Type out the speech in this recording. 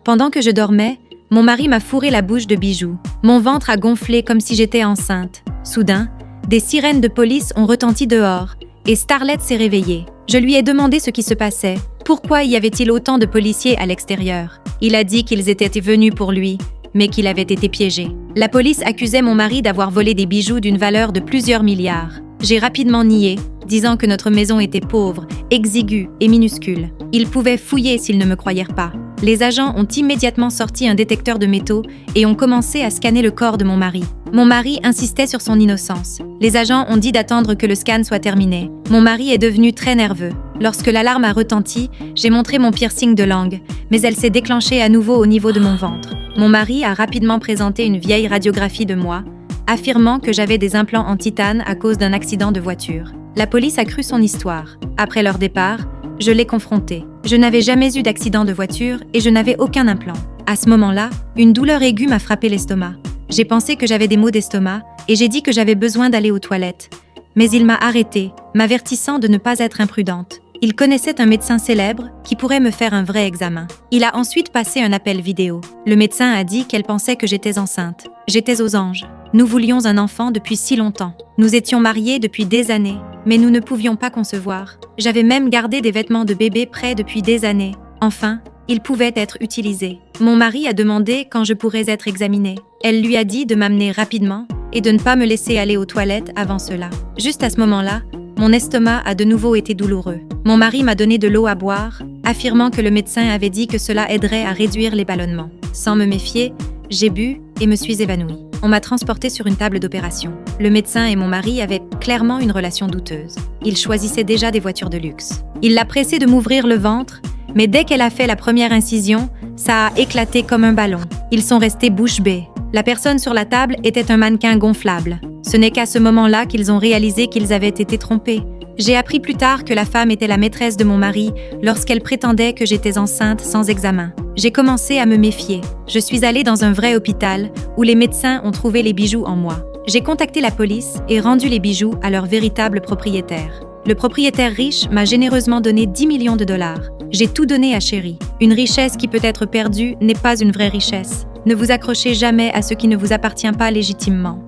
Pendant que je dormais, mon mari m'a fourré la bouche de bijoux. Mon ventre a gonflé comme si j'étais enceinte. Soudain, des sirènes de police ont retenti dehors et Starlet s'est réveillée. Je lui ai demandé ce qui se passait. Pourquoi y avait-il autant de policiers à l'extérieur? Il a dit qu'ils étaient venus pour lui, mais qu'il avait été piégé. La police accusait mon mari d'avoir volé des bijoux d'une valeur de plusieurs milliards. J'ai rapidement nié, disant que notre maison était pauvre, exiguë et minuscule. Ils pouvaient fouiller s'ils ne me croyaient pas. Les agents ont immédiatement sorti un détecteur de métaux et ont commencé à scanner le corps de mon mari. Mon mari insistait sur son innocence. Les agents ont dit d'attendre que le scan soit terminé. Mon mari est devenu très nerveux. Lorsque l'alarme a retenti, j'ai montré mon piercing de langue, mais elle s'est déclenchée à nouveau au niveau de mon ventre. Mon mari a rapidement présenté une vieille radiographie de moi, affirmant que j'avais des implants en titane à cause d'un accident de voiture. La police a cru son histoire. Après leur départ, je l'ai confronté. Je n'avais jamais eu d'accident de voiture et je n'avais aucun implant. À ce moment-là, une douleur aiguë m'a frappé l'estomac. J'ai pensé que j'avais des maux d'estomac et j'ai dit que j'avais besoin d'aller aux toilettes. Mais il m'a arrêtée, m'avertissant de ne pas être imprudente. Il connaissait un médecin célèbre qui pourrait me faire un vrai examen. Il a ensuite passé un appel vidéo. Le médecin a dit qu'elle pensait que j'étais enceinte. J'étais aux anges. Nous voulions un enfant depuis si longtemps. Nous étions mariés depuis des années, mais nous ne pouvions pas concevoir. J'avais même gardé des vêtements de bébé prêts depuis des années. Enfin, ils pouvaient être utilisés. Mon mari a demandé quand je pourrais être examinée. Elle lui a dit de m'amener rapidement et de ne pas me laisser aller aux toilettes avant cela. Juste à ce moment-là, mon estomac a de nouveau été douloureux. Mon mari m'a donné de l'eau à boire, affirmant que le médecin avait dit que cela aiderait à réduire les ballonnements. Sans me méfier, j'ai bu et me suis évanouie. On m'a transportée sur une table d'opération. Le médecin et mon mari avaient clairement une relation douteuse. Ils choisissaient déjà des voitures de luxe. Il l'a pressée de m'ouvrir le ventre, mais dès qu'elle a fait la première incision, ça a éclaté comme un ballon. Ils sont restés bouche bée. La personne sur la table était un mannequin gonflable. Ce n'est qu'à ce moment-là qu'ils ont réalisé qu'ils avaient été trompés. J'ai appris plus tard que la femme était la maîtresse de mon mari lorsqu'elle prétendait que j'étais enceinte sans examen. J'ai commencé à me méfier. Je suis allée dans un vrai hôpital où les médecins ont trouvé les bijoux en moi. J'ai contacté la police et rendu les bijoux à leur véritable propriétaire. Le propriétaire riche m'a généreusement donné 10 millions de dollars. J'ai tout donné à Chérie. Une richesse qui peut être perdue n'est pas une vraie richesse. Ne vous accrochez jamais à ce qui ne vous appartient pas légitimement.